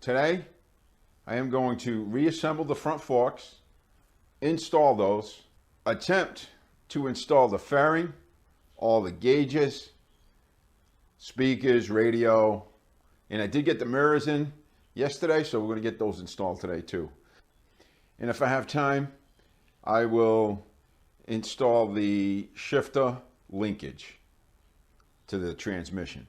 Today, I am going to reassemble the front forks, install those, attempt to install the fairing, all the gauges, speakers, radio, and I did get the mirrors in yesterday, so we're going to get those installed today too. And if I have time, I will install the shifter linkage to the transmission.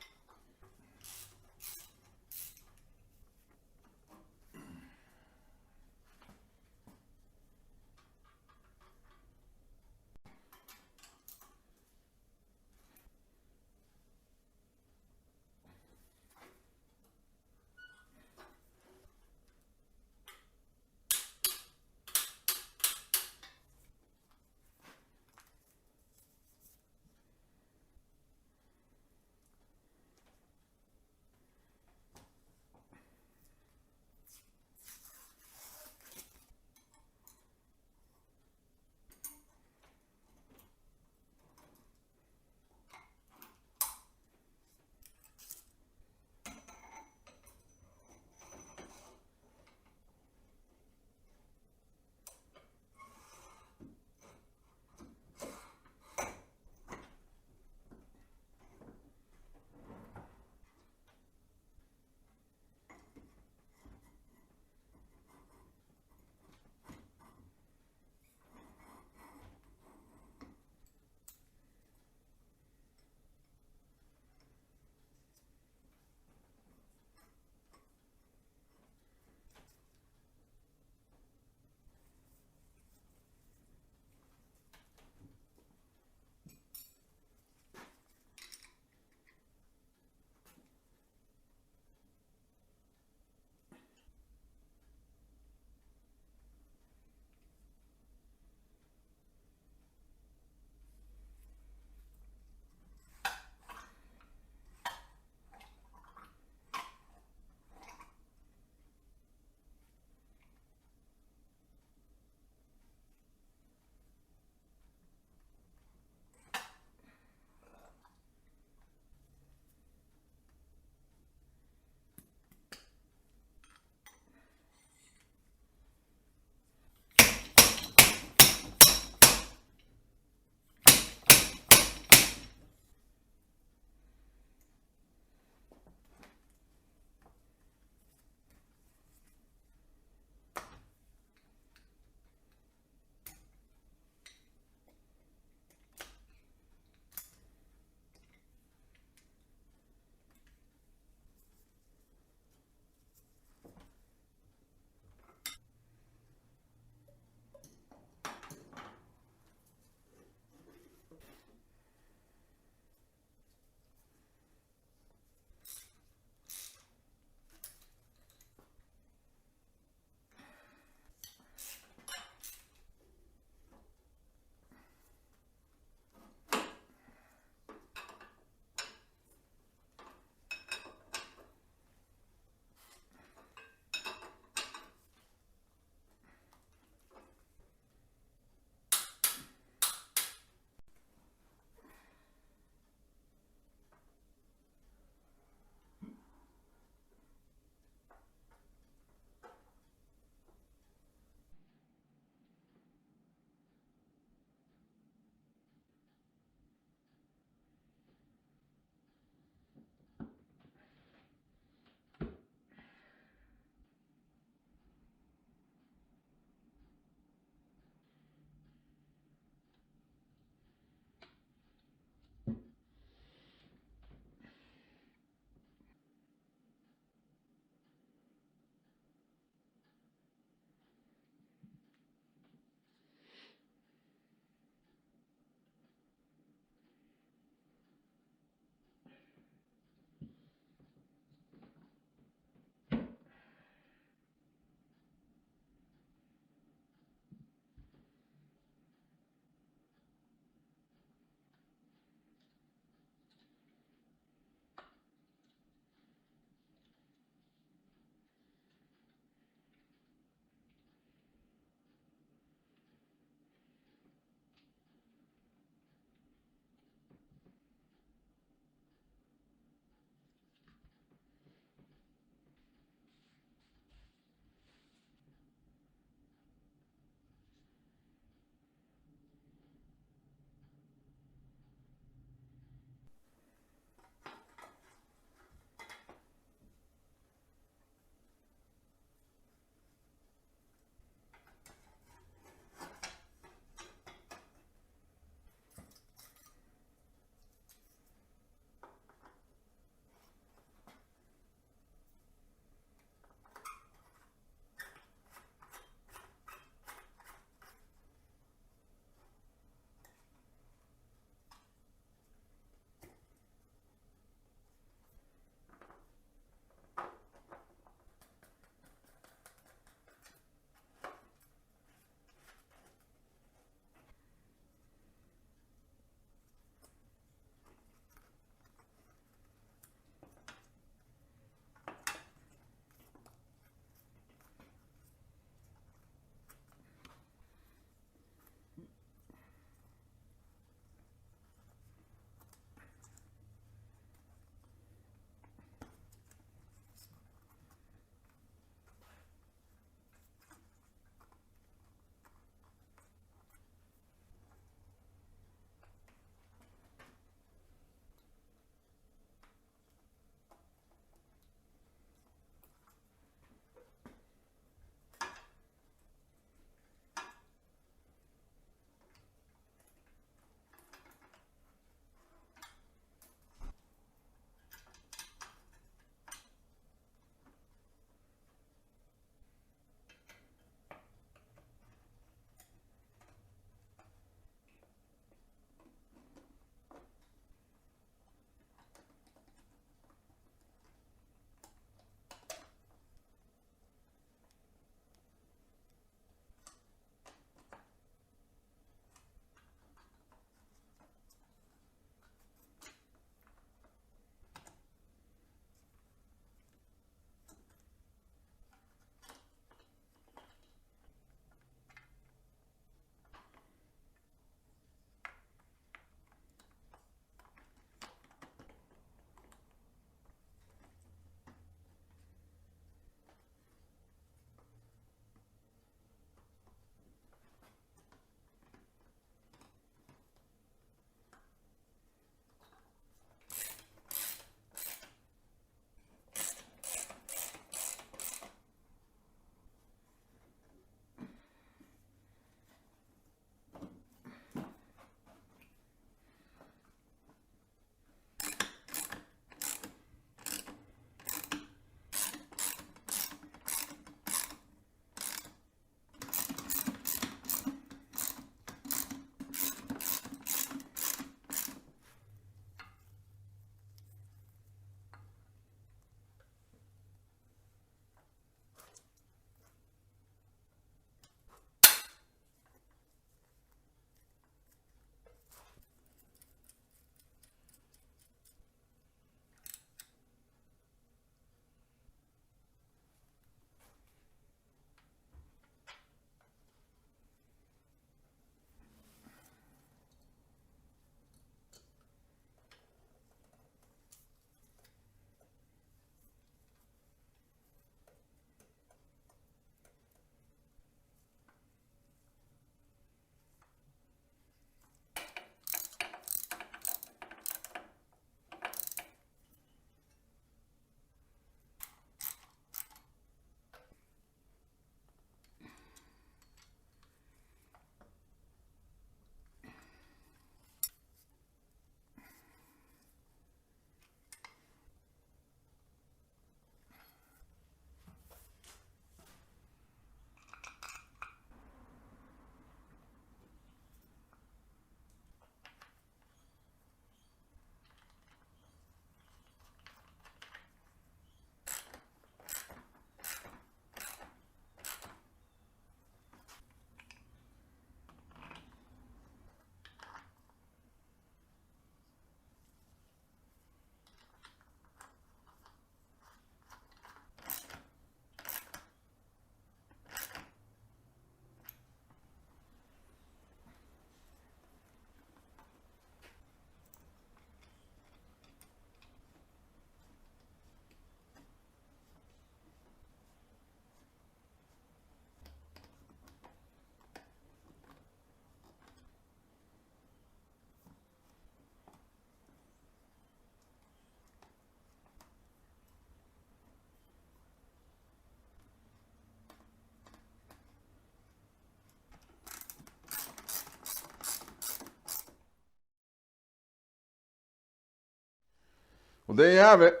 Well, there you have it.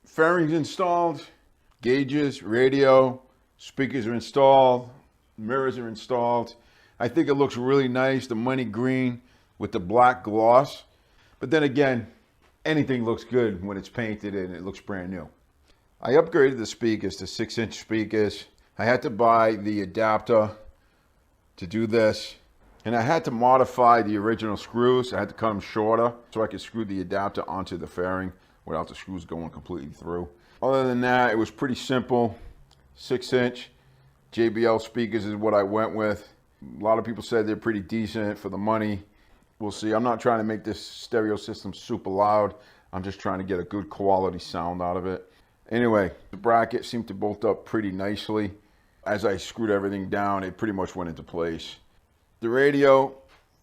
Fairings installed, gauges, radio, speakers are installed, mirrors are installed. I think it looks really nice, the money green with the black gloss. But then again, anything looks good when it's painted and it looks brand new. I upgraded the speakers to 6-inch speakers. I had to buy the adapter to do this. And I had to modify the original screws. I had to cut them shorter so I could screw the adapter onto the fairing without the screws going completely through. Other than that, it was pretty simple. 6-inch JBL speakers is what I went with. A lot of people said they're pretty decent for the money. We'll see. I'm not trying to make this stereo system super loud. I'm just trying to get a good quality sound out of it. Anyway, the bracket seemed to bolt up pretty nicely. As I screwed everything down, it pretty much went into place. The radio,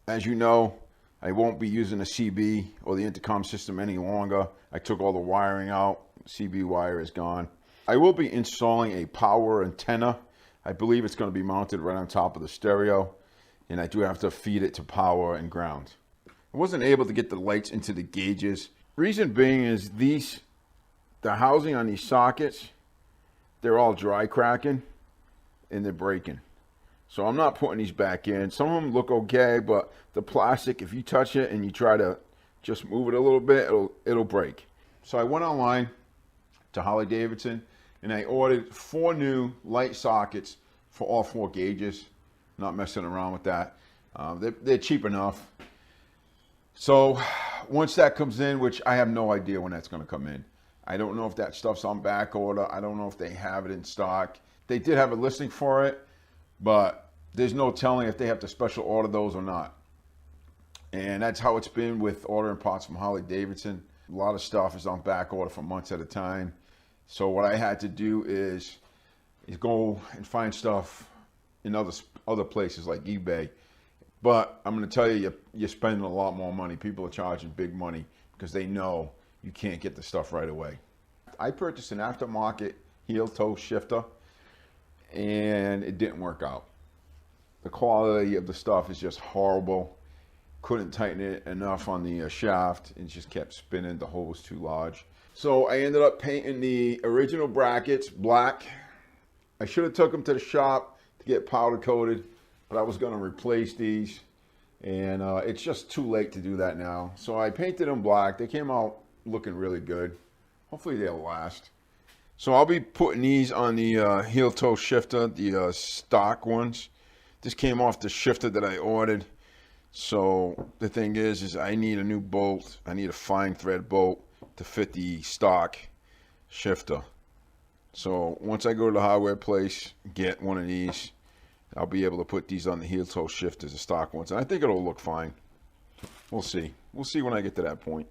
as you know, I won't be using the CB or the intercom system any longer. I took all the wiring out. CB wire is gone. I will be installing a power antenna. I believe it's going to be mounted right on top of the stereo, and I do have to feed it to power and ground. I wasn't able to get the lights into the gauges. Reason being is the housing on these sockets, they're all dry cracking and they're breaking. So I'm not putting these back in. Some of them look okay, but the plastic, if you touch it and you try to just move it a little bit, it'll break. So I went online to Harley-Davidson and I ordered 4 new light sockets for all 4 gauges. Not messing around with that. They're cheap enough. So once that comes in, which I have no idea when that's going to come in. I don't know if that stuff's on back order. I don't know if they have it in stock. They did have a listing for it, but there's no telling if they have to special order those or not. And that's how it's been with ordering parts from Harley-Davidson. A lot of stuff is on back order for months at a time. So what I had to do is go and find stuff in other places like eBay. But I'm going to tell you, you're spending a lot more money. People are charging big money because they know you can't get the stuff right away. I purchased an aftermarket heel toe shifter and it didn't work out. The quality of the stuff is just horrible. Couldn't tighten it enough on the shaft. It just kept spinning. The hole was too large. So I ended up painting the original brackets black. I should have took them to the shop to get powder coated, but I was going to replace these, and it's just too late to do that now. So I painted them black. They came out looking really good. Hopefully they'll last. So I'll be putting these on the heel toe shifter, the stock ones. This came off the shifter that I ordered. So the thing is I need a new bolt. I need a fine thread bolt to fit the stock shifter. So once I go to the hardware place, get one of these, I'll be able to put these on the heel toe shifters, the stock ones. And I think it'll look fine. We'll see. We'll see when I get to that point.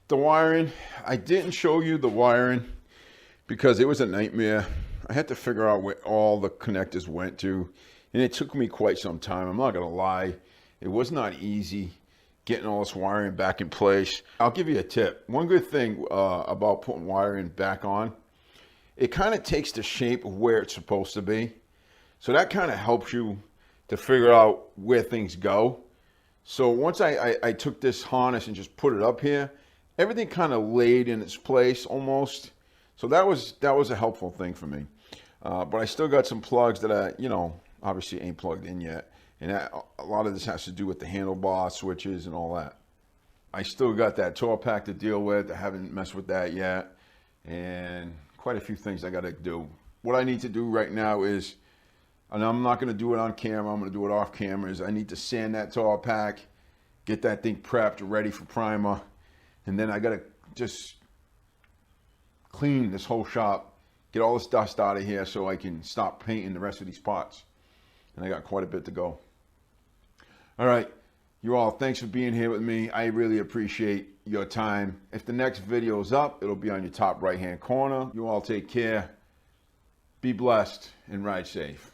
The wiring, I didn't show you the wiring because it was a nightmare. I had to figure out where all the connectors went to, and it took me quite some time. I'm not going to lie. It was not easy getting all this wiring back in place. I'll give you a tip. One good thing about putting wiring back on, it kind of takes the shape of where it's supposed to be. So that kind of helps you to figure out where things go. So once I took this harness and just put it up here, everything kind of laid in its place almost. So that was a helpful thing for me. But I still got some plugs that I, obviously ain't plugged in yet. And a lot of this has to do with the handlebar switches and all that. I still got that tour pack to deal with. I haven't messed with that yet. And quite a few things I got to do. What I need to do right now is, and I'm not going to do it on camera, I'm going to do it off camera, is I need to sand that tour pack, get that thing prepped, ready for primer. And then I got to just clean this whole shop, get all this dust out of here so I can stop painting the rest of these parts. And I got quite a bit to go. All right, you all, thanks for being here with me. I really appreciate your time. If the next video is up, it'll be on your top right-hand corner. You all take care. Be blessed and ride safe.